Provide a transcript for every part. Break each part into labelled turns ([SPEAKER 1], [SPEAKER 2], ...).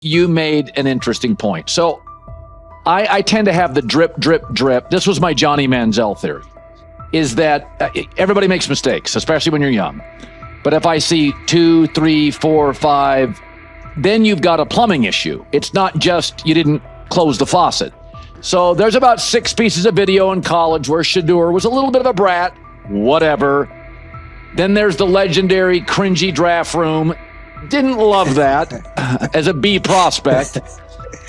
[SPEAKER 1] you made an interesting point. So I tend to have the drip, drip, drip. This was my Johnny Manziel theory, is that everybody makes mistakes, especially when you're young. But if I see 2, 3, 4, 5, then you've got a plumbing issue. It's not just you didn't close the faucet. So there's about 6 pieces of video in college where Shedeur was a little bit of a brat, whatever. Then there's the legendary cringy draft room. Didn't love that as a B prospect.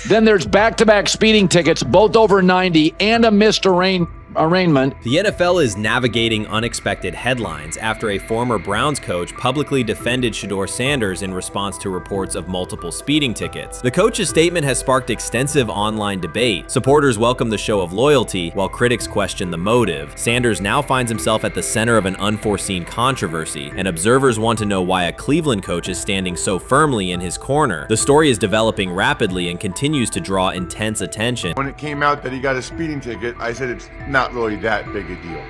[SPEAKER 1] Then there's back-to-back speeding tickets, both over 90, and a missed arraignment.
[SPEAKER 2] The NFL is navigating unexpected headlines after a former Browns coach publicly defended Shedeur Sanders in response to reports of multiple speeding tickets. The coach's statement has sparked extensive online debate. Supporters welcome the show of loyalty, while critics question the motive. Sanders now finds himself at the center of an unforeseen controversy, and observers want to know why a Cleveland coach is standing so firmly in his corner. The story is developing rapidly and continues to draw intense attention.
[SPEAKER 3] When it came out that he got a speeding ticket, I said it's not really that big a deal.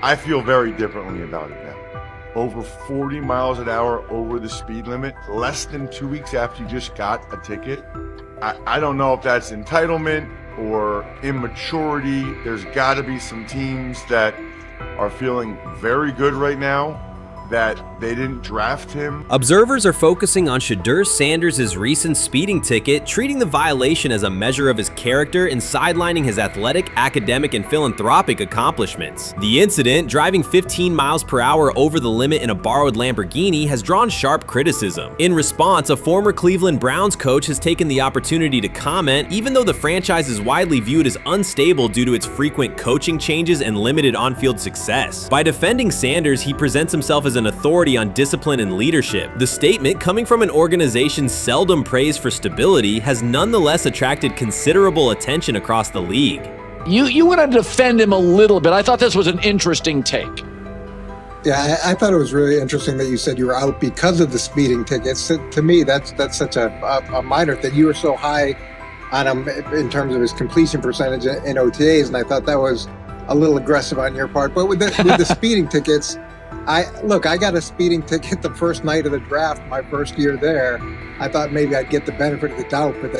[SPEAKER 3] I feel very differently about it now. Over 40 miles an hour over the speed limit, less than 2 weeks after you just got a ticket. I don't know if that's entitlement or immaturity. There's got to be some teams that are feeling very good right now that they didn't draft him.
[SPEAKER 2] Observers are focusing on Shedeur Sanders' recent speeding ticket, treating the violation as a measure of his character and sidelining his athletic, academic, and philanthropic accomplishments. The incident, driving 15 miles per hour over the limit in a borrowed Lamborghini, has drawn sharp criticism. In response, a former Cleveland Browns coach has taken the opportunity to comment, even though the franchise is widely viewed as unstable due to its frequent coaching changes and limited on-field success. By defending Sanders, he presents himself as an authority on discipline and leadership. The statement, coming from an organization seldom praised for stability, has nonetheless attracted considerable attention across the league.
[SPEAKER 1] You want to defend him a little bit. I thought this was an interesting take.
[SPEAKER 4] Yeah, I thought it was really interesting that you said you were out because of the speeding tickets. To me, that's such a minor thing. You were so high on him in terms of his completion percentage in OTAs, and I thought that was a little aggressive on your part. But with the speeding tickets, I got a speeding ticket the first night of the draft, my first year there. I thought maybe I'd get the benefit of the doubt, but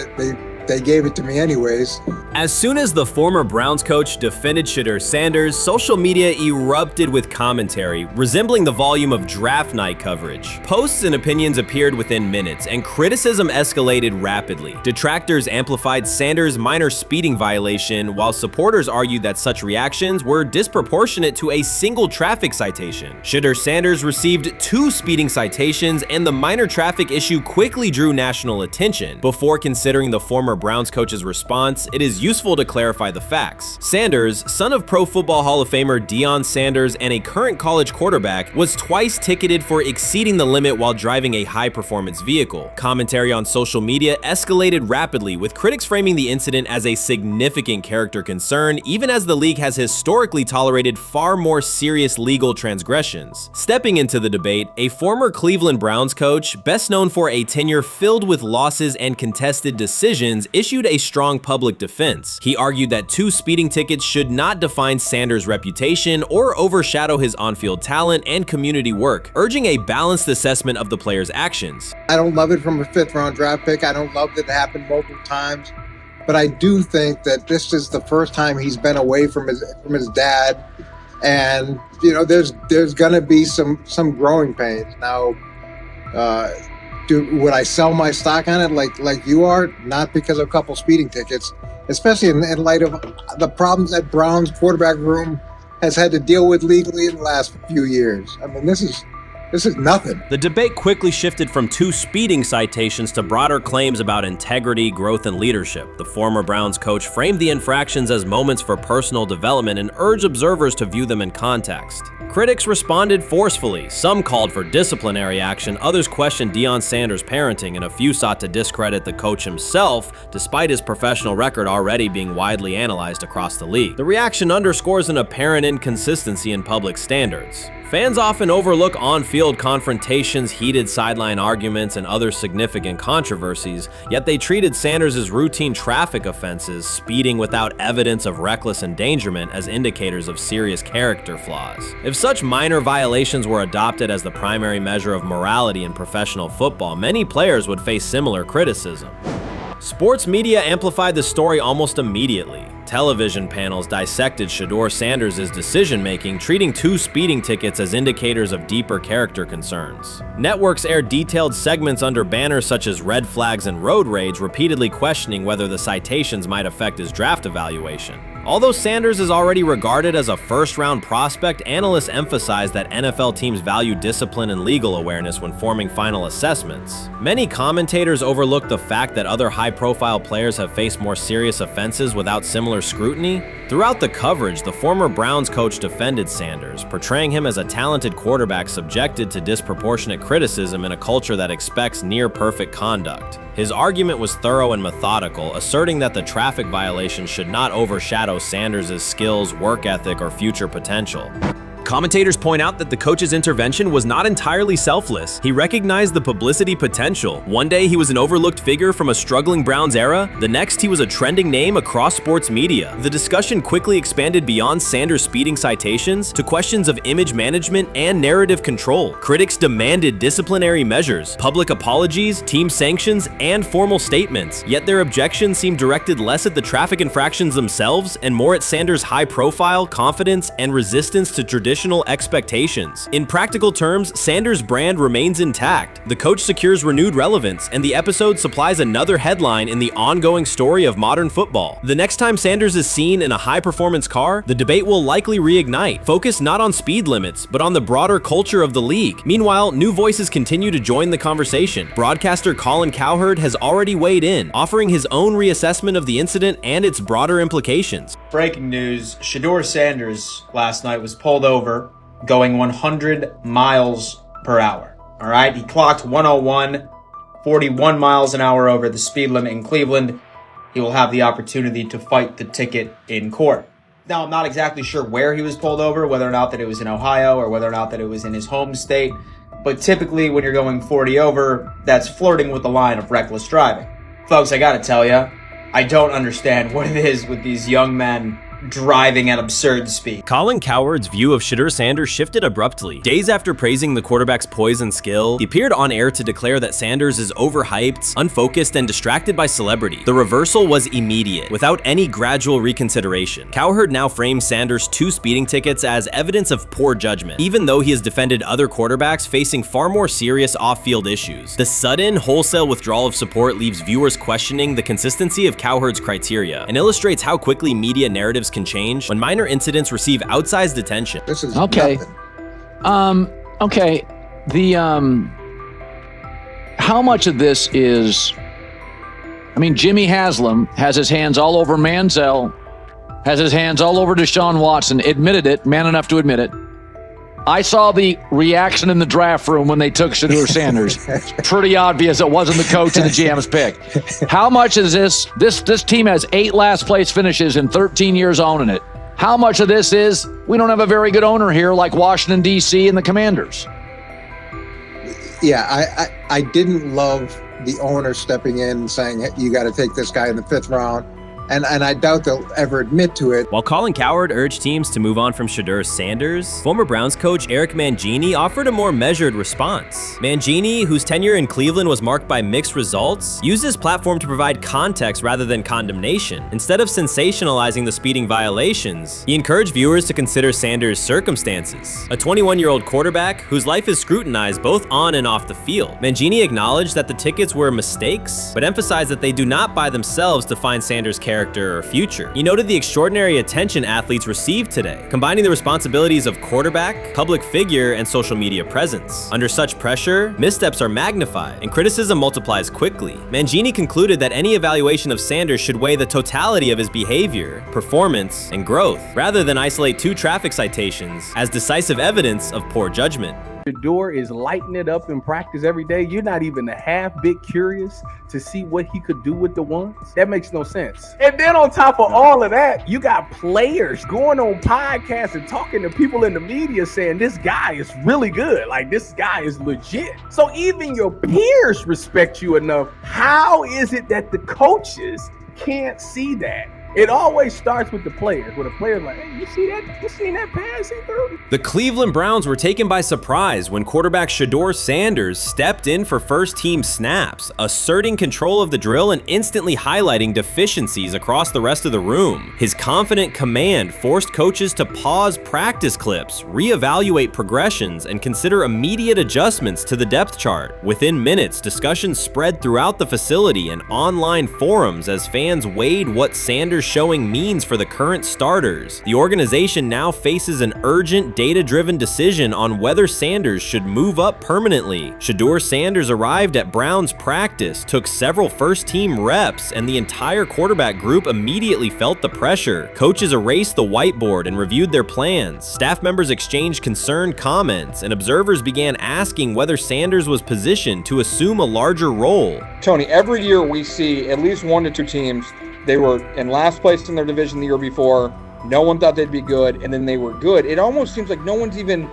[SPEAKER 4] they gave it to me anyways.
[SPEAKER 2] As soon as the former Browns coach defended Shedeur Sanders, social media erupted with commentary, resembling the volume of draft night coverage. Posts and opinions appeared within minutes, and criticism escalated rapidly. Detractors amplified Sanders' minor speeding violation, while supporters argued that such reactions were disproportionate to a single traffic citation. Shedeur Sanders received 2 speeding citations, and the minor traffic issue quickly drew national attention. Before considering the former Browns coach's response, it is useful to clarify the facts. Sanders, son of Pro Football Hall of Famer Deion Sanders and a current college quarterback, was twice ticketed for exceeding the limit while driving a high-performance vehicle. Commentary on social media escalated rapidly, with critics framing the incident as a significant character concern, even as the league has historically tolerated far more serious legal transgressions. Stepping into the debate, a former Cleveland Browns coach, best known for a tenure filled with losses and contested decisions, issued a strong public defense. He argued that 2 speeding tickets should not define Sanders' reputation or overshadow his on-field talent and community work, urging a balanced assessment of the player's actions.
[SPEAKER 4] I don't love it from a 5th-round draft pick. I don't love that it happened multiple times, but I do think that this is the first time he's been away from his dad, and there's gonna be some growing pains now. Would I sell my stock on it like you are? Not because of a couple speeding tickets, especially in light of the problems that Brown's quarterback room has had to deal with legally in the last few years. I mean, this is nothing.
[SPEAKER 2] The debate quickly shifted from 2 speeding citations to broader claims about integrity, growth, and leadership. The former Browns coach framed the infractions as moments for personal development and urged observers to view them in context. Critics responded forcefully. Some called for disciplinary action, others questioned Deion Sanders' parenting, and a few sought to discredit the coach himself, despite his professional record already being widely analyzed across the league. The reaction underscores an apparent inconsistency in public standards. Fans often overlook on-field confrontations, heated sideline arguments, and other significant controversies, yet they treated Sanders' routine traffic offenses, speeding without evidence of reckless endangerment, as indicators of serious character flaws. If such minor violations were adopted as the primary measure of morality in professional football, many players would face similar criticism. Sports media amplified the story almost immediately. Television panels dissected Shedeur Sanders' decision-making, treating 2 speeding tickets as indicators of deeper character concerns. Networks aired detailed segments under banners such as red flags and road rage, repeatedly questioning whether the citations might affect his draft evaluation. Although Sanders is already regarded as a first-round prospect, analysts emphasize that NFL teams value discipline and legal awareness when forming final assessments. Many commentators overlook the fact that other high-profile players have faced more serious offenses without similar scrutiny. Throughout the coverage, the former Browns coach defended Sanders, portraying him as a talented quarterback subjected to disproportionate criticism in a culture that expects near-perfect conduct. His argument was thorough and methodical, asserting that the traffic violation should not overshadow Sanders' skills, work ethic, or future potential. Commentators point out that the coach's intervention was not entirely selfless. He recognized the publicity potential. One day he was an overlooked figure from a struggling Browns era, the next he was a trending name across sports media. The discussion quickly expanded beyond Sanders' speeding citations to questions of image management and narrative control. Critics demanded disciplinary measures, public apologies, team sanctions, and formal statements, yet their objections seemed directed less at the traffic infractions themselves and more at Sanders' high profile, confidence, and resistance to traditional expectations. In practical terms, Sanders' brand remains intact. The coach secures renewed relevance, and the episode supplies another headline in the ongoing story of modern football. The next time Sanders is seen in a high-performance car, the debate will likely reignite, focused not on speed limits, but on the broader culture of the league. Meanwhile, new voices continue to join the conversation. Broadcaster Colin Cowherd has already weighed in, offering his own reassessment of the incident and its broader implications.
[SPEAKER 5] Breaking news, Shedeur Sanders last night was pulled over going 100 miles per hour. All right, he clocked 101, 41 miles an hour over the speed limit in Cleveland. He will have the opportunity to fight the ticket in court. Now, I'm not exactly sure where he was pulled over, whether or not that it was in Ohio or whether or not that it was in his home state. But typically when you're going 40 over, that's flirting with the line of reckless driving. Folks, I gotta tell you, I don't understand what it is with these young men driving at absurd speed.
[SPEAKER 2] Colin Cowherd's view of Shedeur Sanders shifted abruptly. Days after praising the quarterback's poise and skill, he appeared on air to declare that Sanders is overhyped, unfocused, and distracted by celebrity. The reversal was immediate, without any gradual reconsideration. Cowherd now frames Sanders' 2 speeding tickets as evidence of poor judgment, even though he has defended other quarterbacks facing far more serious off-field issues. The sudden, wholesale withdrawal of support leaves viewers questioning the consistency of Cowherd's criteria and illustrates how quickly media narratives can change when minor incidents receive outsized attention.
[SPEAKER 4] This is
[SPEAKER 1] Okay.
[SPEAKER 4] nothing.
[SPEAKER 1] Okay. How much of this is, Jimmy Haslam has his hands all over Manziel, has his hands all over Deshaun Watson, admitted it, man enough to admit it. I saw the reaction in the draft room when they took Shedeur Sanders. Pretty obvious it wasn't the coach and the GM's pick. How much is this team has 8 last place finishes in 13 years owning it. How much of this is we don't have a very good owner here like Washington, D.C. and the Commanders?
[SPEAKER 4] Yeah, I didn't love the owner stepping in and saying, hey, you got to take this guy in the 5th round. And I doubt they'll ever admit to it.
[SPEAKER 2] While Colin Cowherd urged teams to move on from Shedeur Sanders, former Browns coach Eric Mangini offered a more measured response. Mangini, whose tenure in Cleveland was marked by mixed results, used his platform to provide context rather than condemnation. Instead of sensationalizing the speeding violations, he encouraged viewers to consider Sanders' circumstances. A 21-year-old quarterback whose life is scrutinized both on and off the field. Mangini acknowledged that the tickets were mistakes, but emphasized that they do not by themselves define Sanders' character or future. He noted the extraordinary attention athletes receive today, combining the responsibilities of quarterback, public figure, and social media presence. Under such pressure, missteps are magnified, and criticism multiplies quickly. Mangini concluded that any evaluation of Sanders should weigh the totality of his behavior, performance, and growth, rather than isolate 2 traffic citations as decisive evidence of poor judgment.
[SPEAKER 6] Shedeur is lighting it up in practice every day. You're not even a half bit curious to see what he could do with the ones. That makes no sense. And then on top of all of that, you got players going on podcasts and talking to people in the media saying this guy is really good. Like, this guy is legit. So even your peers respect you enough. How is it that the coaches can't see that? It always starts with the players, where the players like, hey, you see that? You seen that pass he threw?
[SPEAKER 2] The Cleveland Browns were taken by surprise when quarterback Shedeur Sanders stepped in for first-team snaps, asserting control of the drill and instantly highlighting deficiencies across the rest of the room. His confident command forced coaches to pause practice clips, reevaluate progressions, and consider immediate adjustments to the depth chart. Within minutes, discussions spread throughout the facility and online forums as fans weighed what Sanders' showing means for the current starters. The organization now faces an urgent, data-driven decision on whether Sanders should move up permanently. Shedeur Sanders arrived at Browns practice, took several first-team reps, and the entire quarterback group immediately felt the pressure. Coaches erased the whiteboard and reviewed their plans. Staff members exchanged concerned comments, and observers began asking whether Sanders was positioned to assume a larger role.
[SPEAKER 7] Tony, every year we see at least 1 to 2 teams. They were in last place in their division the year before. No one thought they'd be good, and then they were good. It almost seems like no one's even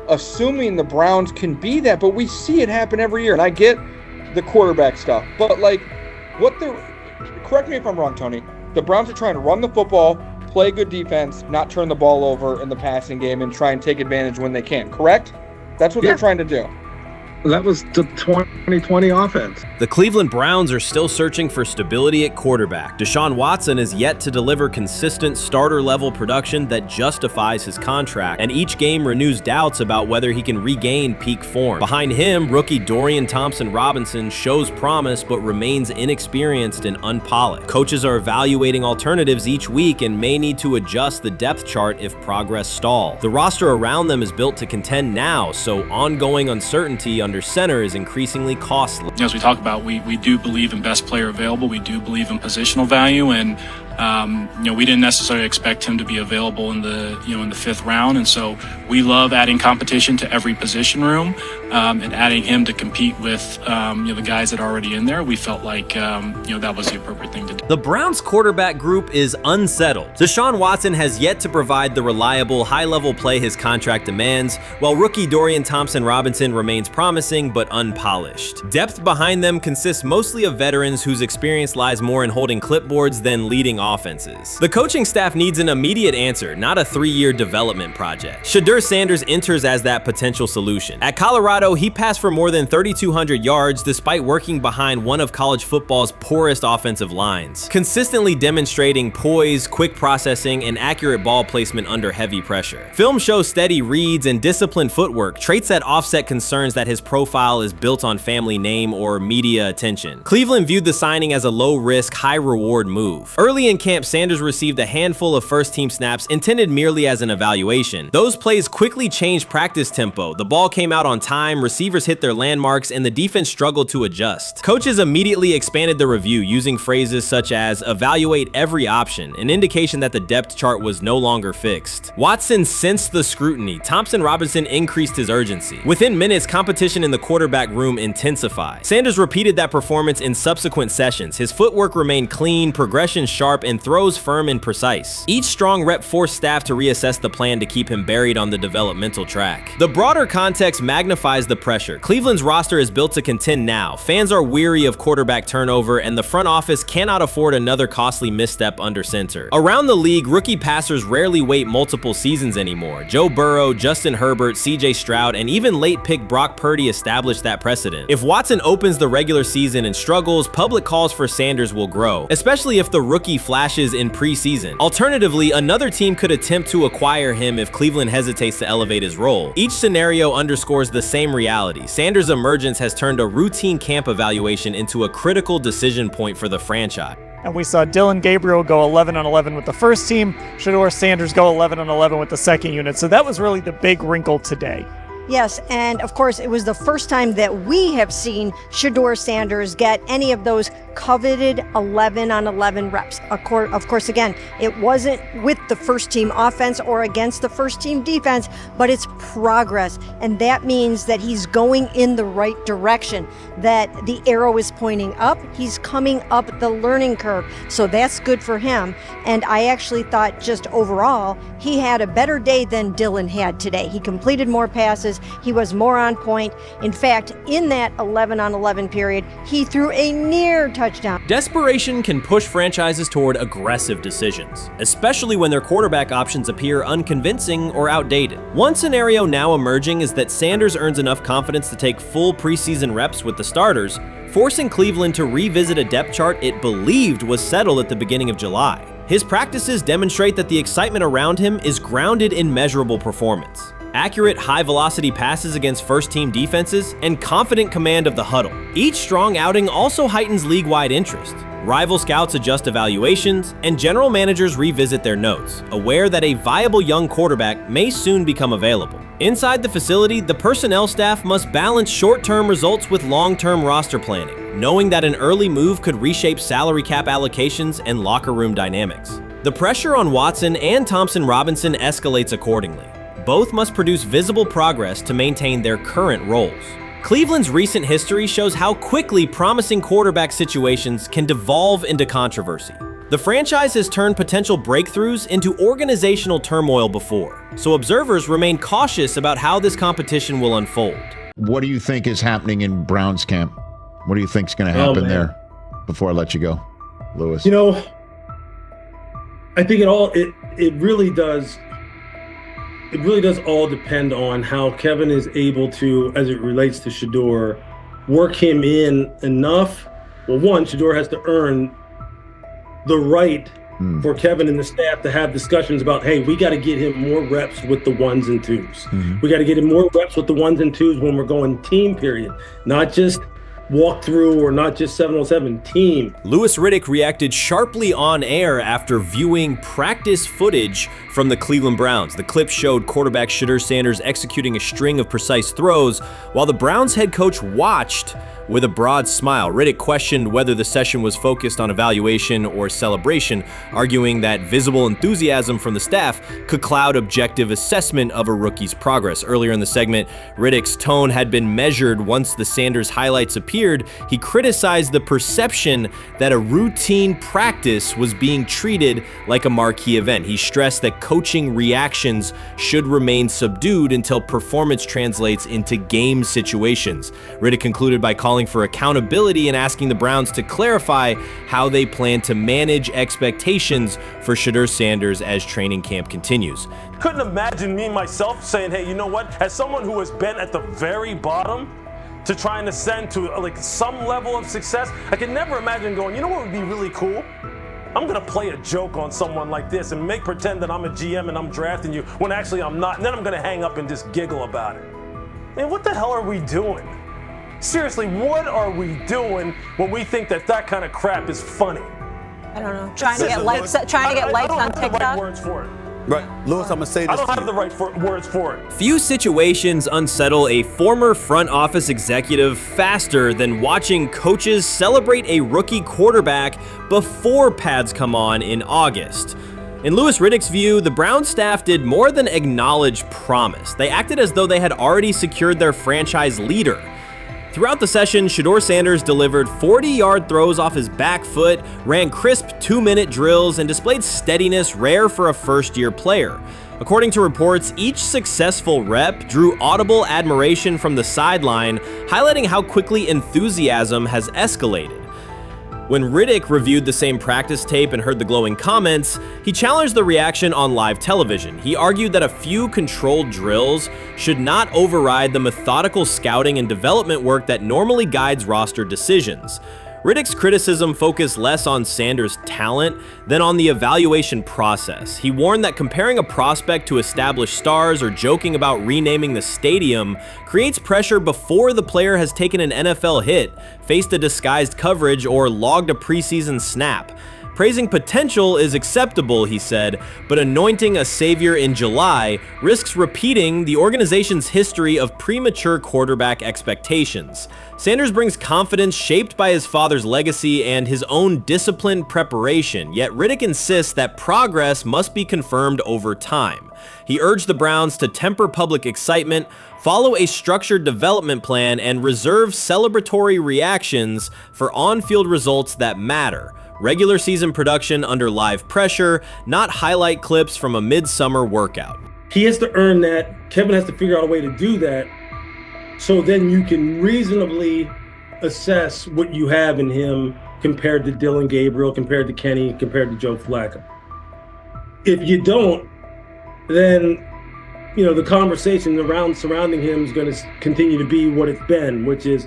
[SPEAKER 7] assuming the Browns can be that, but we see it happen every year. And I get the quarterback stuff, but correct me if I'm wrong, Tony. The Browns are trying to run the football, play good defense, not turn the ball over in the passing game, and try and take advantage when they can, correct? That's what they're trying to do.
[SPEAKER 8] That was the 2020 offense.
[SPEAKER 2] The Cleveland Browns are still searching for stability at quarterback. Deshaun Watson is yet to deliver consistent starter-level production that justifies his contract, and each game renews doubts about whether he can regain peak form. Behind him, rookie Dorian Thompson-Robinson shows promise but remains inexperienced and unpolished. Coaches are evaluating alternatives each week and may need to adjust the depth chart if progress stalls. The roster around them is built to contend now, so ongoing uncertainty under center is increasingly costly.
[SPEAKER 9] As we talk about, we do believe in best player available. We do believe in positional value, and we didn't necessarily expect him to be available in the in the 5th round, and so we love adding competition to every position room and adding him to compete with the guys that are already in there. We felt like that was the appropriate thing to do.
[SPEAKER 2] The Browns quarterback group is unsettled. Deshaun Watson has yet to provide the reliable, high-level play his contract demands, while rookie Dorian Thompson-Robinson remains promising but unpolished. Depth behind them consists mostly of veterans whose experience lies more in holding clipboards than leading offenses. The coaching staff needs an immediate answer, not a 3-year development project. Shedeur Sanders enters as that potential solution. At Colorado, he passed for more than 3,200 yards despite working behind one of college football's poorest offensive lines, consistently demonstrating poise, quick processing, and accurate ball placement under heavy pressure. Film shows steady reads and disciplined footwork, traits that offset concerns that his profile is built on family name or media attention. Cleveland viewed the signing as a low-risk, high-reward move. Early in camp, Sanders received a handful of first-team snaps intended merely as an evaluation. Those plays quickly changed practice tempo. The ball came out on time, receivers hit their landmarks, and the defense struggled to adjust. Coaches immediately expanded the review using phrases such as evaluate every option, an indication that the depth chart was no longer fixed. Watson sensed the scrutiny. Thompson-Robinson increased his urgency. Within minutes, competition in the quarterback room intensified. Sanders repeated that performance in subsequent sessions. His footwork remained clean, progression sharp, and throws firm and precise. Each strong rep forced staff to reassess the plan to keep him buried on the developmental track. The broader context magnifies the pressure. Cleveland's roster is built to contend now. Fans are weary of quarterback turnover, and the front office cannot afford another costly misstep under center. Around the league, rookie passers rarely wait multiple seasons anymore. Joe Burrow, Justin Herbert, CJ Stroud, and even late pick Brock Purdy established that precedent. If Watson opens the regular season and struggles, public calls for Sanders will grow, especially if the rookie flashes in preseason. Alternatively, another team could attempt to acquire him if Cleveland hesitates to elevate his role. Each scenario underscores the same reality. Sanders' emergence has turned a routine camp evaluation into a critical decision point for the franchise.
[SPEAKER 10] And we saw Dylan Gabriel go 11-11 with the first team, Shedeur Sanders go 11-11 with the second unit. So that was really the big wrinkle today.
[SPEAKER 11] Yes, and of course, it was the first time that we have seen Shedeur Sanders get any of those coveted 11 on 11 reps. Of course, again, it wasn't with the first team offense or against the first team defense, but it's progress. And that means that he's going in the right direction, that the arrow is pointing up. He's coming up the learning curve. So that's good for him. And I actually thought just overall, he had a better day than Dylan had today. He completed more passes. He was more on point. In fact, in that 11 on 11 period, he threw a near touchdown.
[SPEAKER 2] Desperation can push franchises toward aggressive decisions, especially when their quarterback options appear unconvincing or outdated. One scenario now emerging is that Sanders earns enough confidence to take full preseason reps with the starters, forcing Cleveland to revisit a depth chart it believed was settled at the beginning of July. His practices demonstrate that the excitement around him is grounded in measurable performance. Accurate, high-velocity passes against first-team defenses, and confident command of the huddle. Each strong outing also heightens league-wide interest. Rival scouts adjust evaluations, and general managers revisit their notes, aware that a viable young quarterback may soon become available. Inside the facility, the personnel staff must balance short-term results with long-term roster planning, knowing that an early move could reshape salary cap allocations and locker room dynamics. The pressure on Watson and Thompson Robinson escalates accordingly. Both must produce visible progress to maintain their current roles. Cleveland's recent history shows how quickly promising quarterback situations can devolve into controversy. The franchise has turned potential breakthroughs into organizational turmoil before, so observers remain cautious about how this competition will unfold.
[SPEAKER 12] What do you think is happening in Browns camp? What do you think is going to happen there before I let you go, Lewis?
[SPEAKER 13] You know, I think it really does. It really does all depend on how Kevin is able to, as it relates to Shedeur, work him in enough. Well, one, Shedeur has to earn the right for Kevin and the staff to have discussions about, hey, we got to get him more reps with the ones and twos. We got to get him more reps with the ones and twos when we're going team period, not just walk through or not just 7-on-7 team.
[SPEAKER 2] Louis Riddick reacted sharply on air after viewing practice footage from the Cleveland Browns. The clip showed quarterback Shedeur Sanders executing a string of precise throws while the Browns head coach watched with a broad smile. Riddick questioned whether the session was focused on evaluation or celebration, arguing that visible enthusiasm from the staff could cloud objective assessment of a rookie's progress. Earlier in the segment, Riddick's tone had been measured once the Sanders highlights appeared. He criticized the perception that a routine practice was being treated like a marquee event. He stressed that coaching reactions should remain subdued until performance translates into game situations. Riddick concluded by calling for accountability and asking the Browns to clarify how they plan to manage expectations for Shedeur Sanders as training camp continues.
[SPEAKER 14] Couldn't imagine me myself saying, hey, you know what, as someone who has been at the very bottom to try and ascend to like some level of success, I could never imagine going, you know what would be really cool? I'm gonna play a joke on someone like this and make pretend that I'm a GM and I'm drafting you when actually I'm not, and then I'm gonna hang up and just giggle about it. Man, what the hell are we doing? Seriously, what are we doing when we think that that kind of crap is funny?
[SPEAKER 15] I don't know. Trying to get likes on TikTok.
[SPEAKER 14] I don't have the right words for it.
[SPEAKER 16] Right, Lewis, I'm gonna say this.
[SPEAKER 14] I don't have the right words for it.
[SPEAKER 2] Few situations unsettle a former front office executive faster than watching coaches celebrate a rookie quarterback before pads come on in August. In Louis Riddick's view, the Browns staff did more than acknowledge promise. They acted as though they had already secured their franchise leader. Throughout the session, Shedeur Sanders delivered 40-yard throws off his back foot, ran crisp 2-minute drills, and displayed steadiness rare for a first-year player. According to reports, each successful rep drew audible admiration from the sideline, highlighting how quickly enthusiasm has escalated. When Riddick reviewed the same practice tape and heard the glowing comments, he challenged the reaction on live television. He argued that a few controlled drills should not override the methodical scouting and development work that normally guides roster decisions. Riddick's criticism focused less on Sanders' talent than on the evaluation process. He warned that comparing a prospect to established stars or joking about renaming the stadium creates pressure before the player has taken an NFL hit, faced a disguised coverage, or logged a preseason snap. Praising potential is acceptable, he said, but anointing a savior in July risks repeating the organization's history of premature quarterback expectations. Sanders brings confidence shaped by his father's legacy and his own disciplined preparation, yet Riddick insists that progress must be confirmed over time. He urged the Browns to temper public excitement, follow a structured development plan, and reserve celebratory reactions for on-field results that matter. Regular season production under live pressure, not highlight clips from a midsummer workout.
[SPEAKER 13] He has to earn that. Kevin has to figure out a way to do that. So then you can reasonably assess what you have in him compared to Dylan Gabriel, compared to Kenny, compared to Joe Flacco. If you don't, then the conversation surrounding him is going to continue to be what it's been, which is,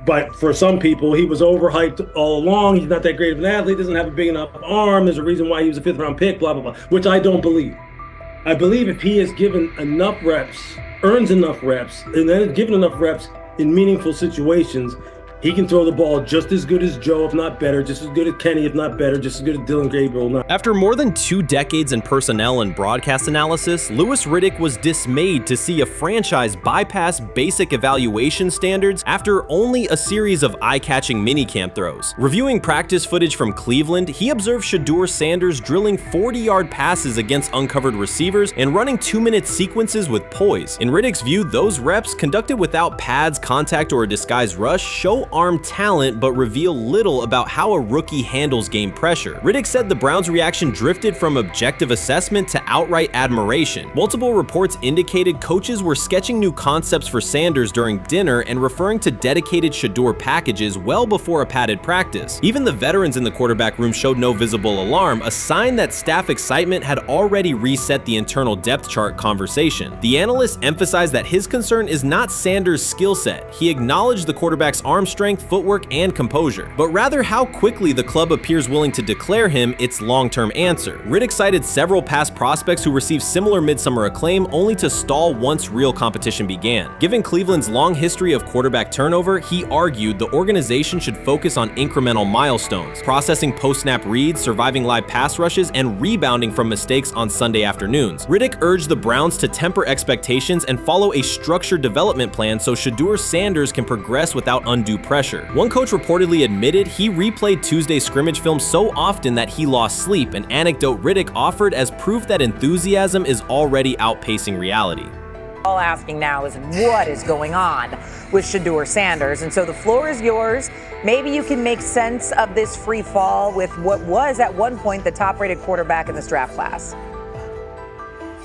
[SPEAKER 13] but for some people, he was overhyped all along. He's not that great of an athlete, doesn't have a big enough arm. There's a reason why he was a 5th round pick, blah, blah, blah, which I don't believe. I believe if he is given enough reps, earns enough reps, and then is given enough reps in meaningful situations, he can throw the ball just as good as Joe, if not better, just as good as Kenny, if not better, just as good as Dylan Gabriel.
[SPEAKER 2] After more than 2 decades in personnel and broadcast analysis, Louis Riddick was dismayed to see a franchise bypass basic evaluation standards after only a series of eye-catching minicamp throws. Reviewing practice footage from Cleveland, he observed Shedeur Sanders drilling 40-yard passes against uncovered receivers and running 2-minute sequences with poise. In Riddick's view, those reps, conducted without pads, contact, or a disguised rush, show arm talent but reveal little about how a rookie handles game pressure. Riddick said the Browns' reaction drifted from objective assessment to outright admiration. Multiple reports indicated coaches were sketching new concepts for Sanders during dinner and referring to dedicated Shedeur packages well before a padded practice. Even the veterans in the quarterback room showed no visible alarm, a sign that staff excitement had already reset the internal depth chart conversation. The analyst emphasized that his concern is not Sanders' skill set. He acknowledged the quarterback's arm strength, footwork, and composure, but rather how quickly the club appears willing to declare him its long-term answer. Riddick cited several past prospects who received similar midsummer acclaim only to stall once real competition began. Given Cleveland's long history of quarterback turnover, he argued the organization should focus on incremental milestones, processing post-snap reads, surviving live pass rushes, and rebounding from mistakes on Sunday afternoons. Riddick urged the Browns to temper expectations and follow a structured development plan so Shedeur Sanders can progress without undue pressure. One coach reportedly admitted he replayed Tuesday's scrimmage film so often that he lost sleep, an anecdote Riddick offered as proof that enthusiasm is already outpacing reality.
[SPEAKER 16] All asking now is what is going on with Shedeur Sanders, and so the floor is yours. Maybe you can make sense of this free fall with what was at one point the top-rated quarterback in this draft class.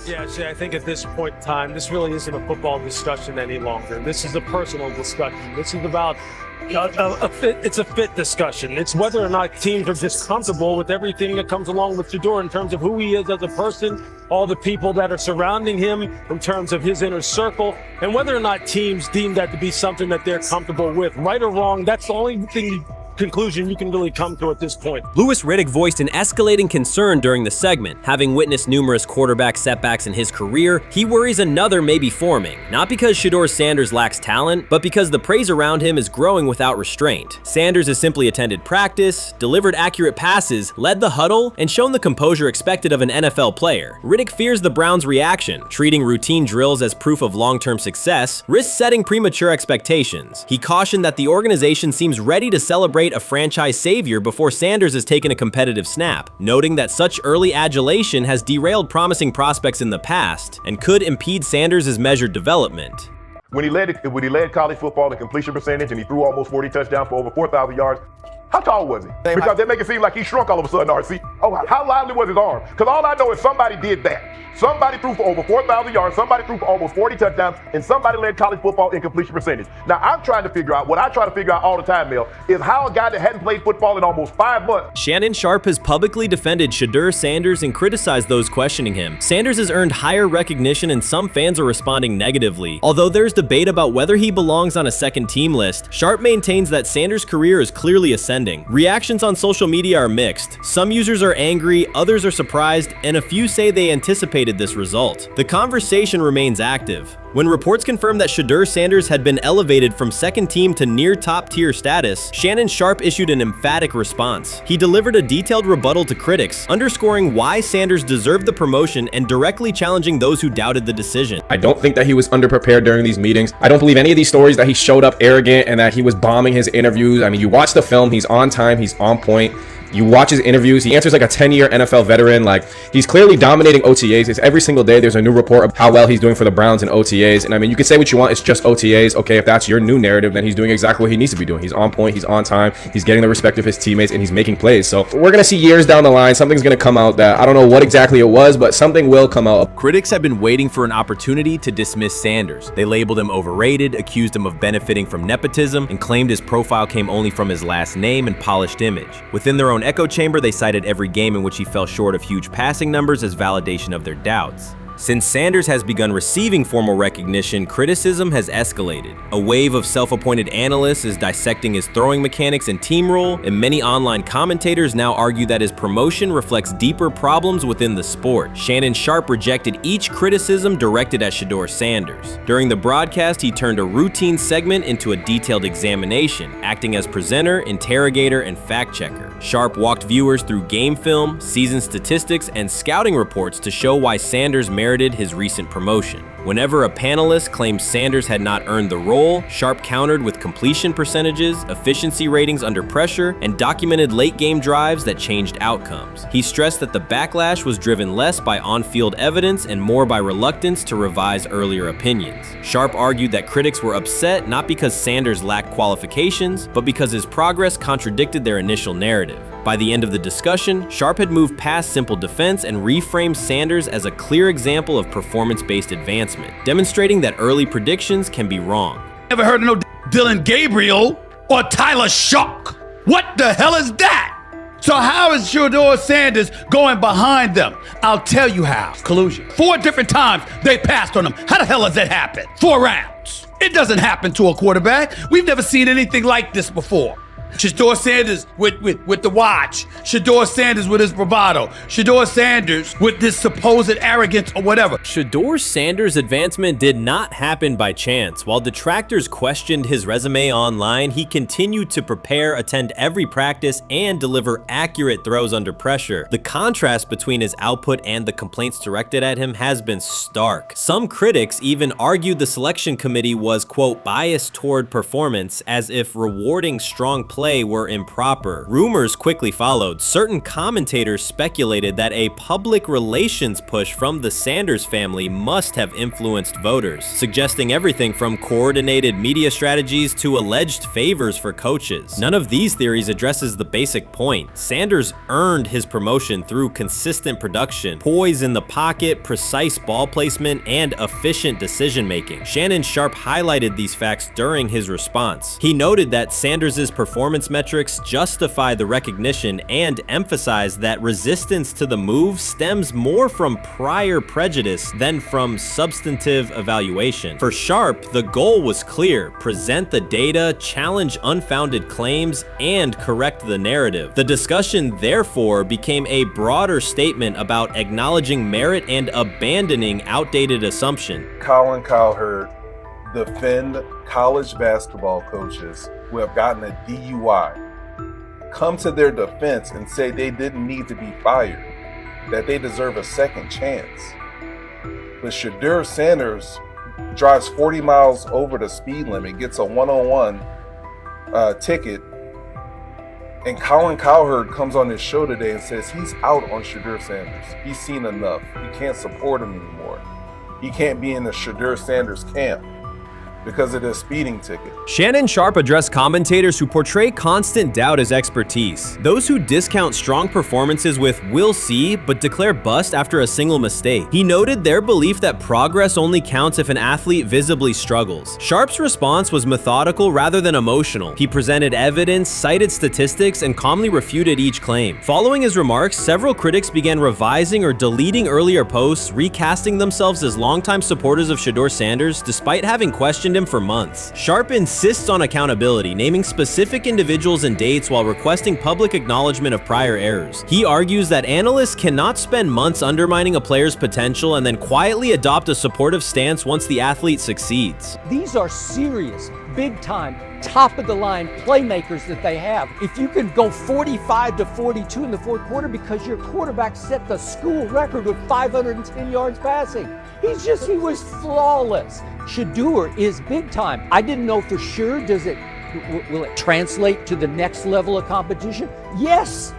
[SPEAKER 14] Yeah, Shay, I think at this point in time, this really isn't a football discussion any longer. This is a personal discussion. This is about it's a fit discussion. It's whether or not teams are just comfortable with everything that comes along with Shedeur in terms of who he is as a person, all the people that are surrounding him in terms of his inner circle, and whether or not teams deem that to be something that they're comfortable with. Right or wrong, that's the only conclusion you can really come to at this point.
[SPEAKER 2] Louis Riddick voiced an escalating concern during the segment. Having witnessed numerous quarterback setbacks in his career, he worries another may be forming, not because Shedeur Sanders lacks talent, but because the praise around him is growing without restraint. Sanders has simply attended practice, delivered accurate passes, led the huddle, and shown the composure expected of an NFL player. Riddick fears the Browns' reaction, treating routine drills as proof of long-term success, risks setting premature expectations. He cautioned that the organization seems ready to celebrate a franchise savior before Sanders has taken a competitive snap, noting that such early adulation has derailed promising prospects in the past and could impede Sanders' measured development.
[SPEAKER 17] When he led college football in completion percentage and he threw almost 40 touchdowns for over 4,000 yards, how tall was he? Because they make it seem like he shrunk all of a sudden, RC. Oh, how lively was his arm? Because all I know is somebody did that. Somebody threw for over 4,000 yards, somebody threw for almost 40 touchdowns, and somebody led college football in completion percentage. Now, I'm trying to figure out, what I try to figure out all the time, Mel, is how a guy that hadn't played football in almost 5 months.
[SPEAKER 2] Shannon Sharpe has publicly defended Shedeur Sanders and criticized those questioning him. Sanders has earned higher recognition and some fans are responding negatively. Although there's debate about whether he belongs on a second team list, Sharpe maintains that Sanders' career is clearly ascending. trending. Reactions on social media are mixed. Some users are angry, others are surprised, and a few say they anticipated this result. The conversation remains active. When reports confirmed that Shedeur Sanders had been elevated from second team to near top tier status, Shannon Sharpe issued an emphatic response. He delivered a detailed rebuttal to critics, underscoring why Sanders deserved the promotion and directly challenging those who doubted the decision.
[SPEAKER 18] I don't think that he was underprepared during these meetings. I don't believe any of these stories that he showed up arrogant and that he was bombing his interviews. I mean, you watch the film, he's on time, he's on point. You watch his interviews, he answers like a 10-year NFL veteran. Like, he's clearly dominating OTAs. It's every single day there's a new report of how well he's doing for the Browns in OTAs. And I mean, you can say what you want, it's just OTAs. Okay, if that's your new narrative, then he's doing exactly what he needs to be doing. He's on point, he's on time, he's getting the respect of his teammates, and he's making plays. So we're gonna see years down the line, something's gonna come out that I don't know what exactly it was, but something will come out.
[SPEAKER 2] Critics have been waiting for an opportunity to dismiss Sanders. They labeled him overrated, accused him of benefiting from nepotism, and claimed his profile came only from his last name and polished image. Within their own echo chamber, they cited every game in which he fell short of huge passing numbers as validation of their doubts. Since Sanders has begun receiving formal recognition, criticism has escalated. A wave of self-appointed analysts is dissecting his throwing mechanics and team role, and many online commentators now argue that his promotion reflects deeper problems within the sport. Shannon Sharpe rejected each criticism directed at Shedeur Sanders. During the broadcast, he turned a routine segment into a detailed examination, acting as presenter, interrogator, and fact-checker. Sharpe walked viewers through game film, season statistics, and scouting reports to show why Sanders merited his recent promotion. Whenever a panelist claimed Sanders had not earned the role, Sharpe countered with completion percentages, efficiency ratings under pressure, and documented late-game drives that changed outcomes. He stressed that the backlash was driven less by on-field evidence and more by reluctance to revise earlier opinions. Sharpe argued that critics were upset not because Sanders lacked qualifications, but because his progress contradicted their initial narrative. By the end of the discussion, Sharpe had moved past simple defense and reframed Sanders as a clear example of performance-based advancement, demonstrating that early predictions can be wrong.
[SPEAKER 19] Never heard of no Dylan Gabriel or Tyler Shock. What the hell is that? So how is Shedeur Sanders going behind them? I'll tell you how. Collusion. 4 different times they passed on him. How the hell does that happen? 4 rounds. It doesn't happen to a quarterback. We've never seen anything like this before. Shedeur Sanders with the watch. Shedeur Sanders with his bravado. Shedeur Sanders with this supposed arrogance or whatever.
[SPEAKER 2] Shedeur Sanders' advancement did not happen by chance. While detractors questioned his resume online, he continued to prepare, attend every practice, and deliver accurate throws under pressure. The contrast between his output and the complaints directed at him has been stark. Some critics even argued the selection committee was, quote, biased toward performance, as if rewarding strong play were improper. Rumors quickly followed. Certain commentators speculated that a public relations push from the Sanders family must have influenced voters, suggesting everything from coordinated media strategies to alleged favors for coaches. None of these theories addresses the basic point. Sanders earned his promotion through consistent production, poise in the pocket, precise ball placement, and efficient decision-making. Shannon Sharpe highlighted these facts during his response. He noted that Sanders' performance metrics justify the recognition and emphasize that resistance to the move stems more from prior prejudice than from substantive evaluation. For Sharpe, the goal was clear: present the data, challenge unfounded claims, and correct the narrative. The discussion, therefore, became a broader statement about acknowledging merit and abandoning outdated assumptions.
[SPEAKER 20] Colin Cowherd defend college basketball coaches who have gotten a DUI, come to their defense and say they didn't need to be fired, that they deserve a second chance. But Shedeur Sanders drives 40 miles over the speed limit, gets a one-on-one ticket, and Colin Cowherd comes on his show today and says he's out on Shedeur Sanders. He's seen enough. He can't support him anymore. He can't be in the Shedeur Sanders camp because of the speeding ticket.
[SPEAKER 2] Shannon Sharpe addressed commentators who portray constant doubt as expertise. Those who discount strong performances with "we'll see," but declare bust after a single mistake. He noted their belief that progress only counts if an athlete visibly struggles. Sharpe's response was methodical rather than emotional. He presented evidence, cited statistics, and calmly refuted each claim. Following his remarks, several critics began revising or deleting earlier posts, recasting themselves as longtime supporters of Shedeur Sanders despite having questioned blamed him for months. Sharpe insists on accountability, naming specific individuals and dates while requesting public acknowledgement of prior errors. He argues that analysts cannot spend months undermining a player's potential and then quietly adopt a supportive stance once the athlete succeeds.
[SPEAKER 21] These are serious, big-time, top-of-the-line playmakers that they have. If you can go 45 to 42 in the fourth quarter because your quarterback set the school record with 510 yards passing. He was flawless. Shedeur is big-time. I didn't know for sure, will it translate to the next level of competition? Yes,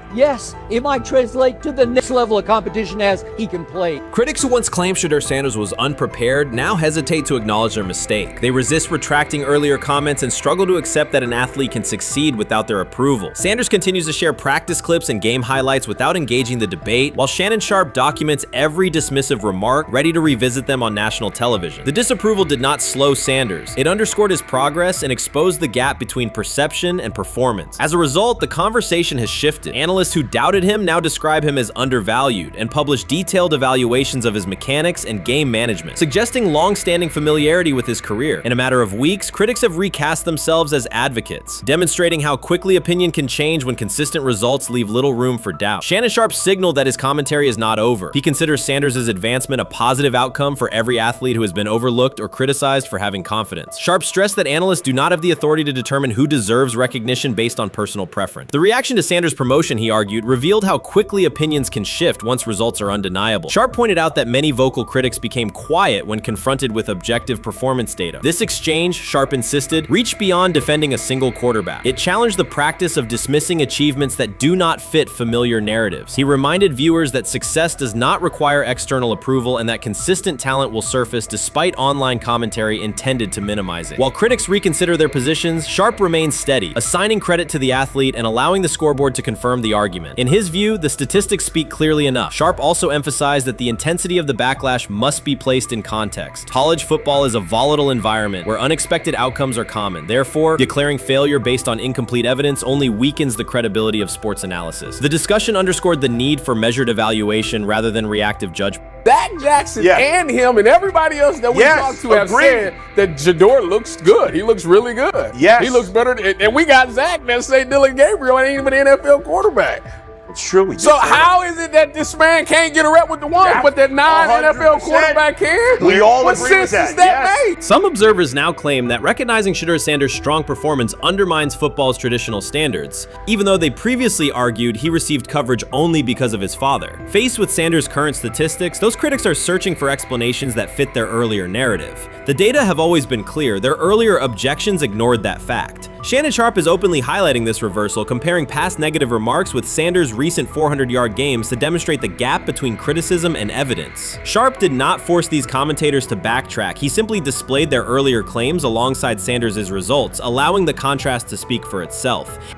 [SPEAKER 21] it might translate to the next level of competition as he can play.
[SPEAKER 2] Critics who once claimed Shedeur Sanders was unprepared now hesitate to acknowledge their mistake. They resist retracting earlier comments and struggle to accept that an athlete can succeed without their approval. Sanders continues to share practice clips and game highlights without engaging the debate, while Shannon Sharpe documents every dismissive remark, ready to revisit them on national television. The disapproval did not slow Sanders. It underscored his progress and exposed the gap between perception and performance. As a result, the conversation has shifted. Analysts who doubted him now describe him as undervalued and publish detailed evaluations of his mechanics and game management, suggesting long-standing familiarity with his career. In a matter of weeks, critics have recast themselves as advocates, demonstrating how quickly opinion can change when consistent results leave little room for doubt. Shannon Sharpe signaled that his commentary is not over. He considers Sanders' advancement a positive outcome for every athlete who has been overlooked or criticized for having confidence. Sharpe stressed that analysts do not have the authority to determine who deserves recognition based on personal preference. The reaction to Sanders' promotion, he argued, revealed how quickly opinions can shift once results are undeniable. Sharpe pointed out that many vocal critics became quiet when confronted with objective performance data. This exchange, Sharpe insisted, reached beyond defending a single quarterback. It challenged the practice of dismissing achievements that do not fit familiar narratives. He reminded viewers that success does not require external approval and that consistent talent will surface despite online commentary intended to minimize it. While critics reconsider their positions, Sharpe remains steady, assigning credit to the athlete and allowing the scoreboard to confirm the argument. In his view, the statistics speak clearly enough. Sharpe also emphasized that the intensity of the backlash must be placed in context. College football is a volatile environment where unexpected outcomes are common. Therefore, declaring failure based on incomplete evidence only weakens the credibility of sports analysis. The discussion underscored the need for measured evaluation rather than reactive judgment.
[SPEAKER 6] Dak Jackson and him and everybody else that we talked to have said that Shedeur looks good. He looks really good.
[SPEAKER 17] Yes.
[SPEAKER 6] He looks better. And we got Zach that say Dylan Gabriel ain't even an NFL quarterback.
[SPEAKER 17] It's true.
[SPEAKER 6] So how is it that this man can't get a rep with the ones, but that non-NFL quarterback can?
[SPEAKER 17] We all
[SPEAKER 6] what
[SPEAKER 17] agree with
[SPEAKER 6] sense
[SPEAKER 17] that.
[SPEAKER 6] does that make?
[SPEAKER 2] Some observers now claim that recognizing Shedeur Sanders' strong performance undermines football's traditional standards, even though they previously argued he received coverage only because of his father. Faced with Sanders' current statistics, those critics are searching for explanations that fit their earlier narrative. The data have always been clear. Their earlier objections ignored that fact. Shannon Sharpe is openly highlighting this reversal, comparing past negative remarks with Sanders' recent 400-yard games to demonstrate the gap between criticism and evidence. Sharpe did not force these commentators to backtrack. He simply displayed their earlier claims alongside Sanders' results, allowing the contrast to speak for itself.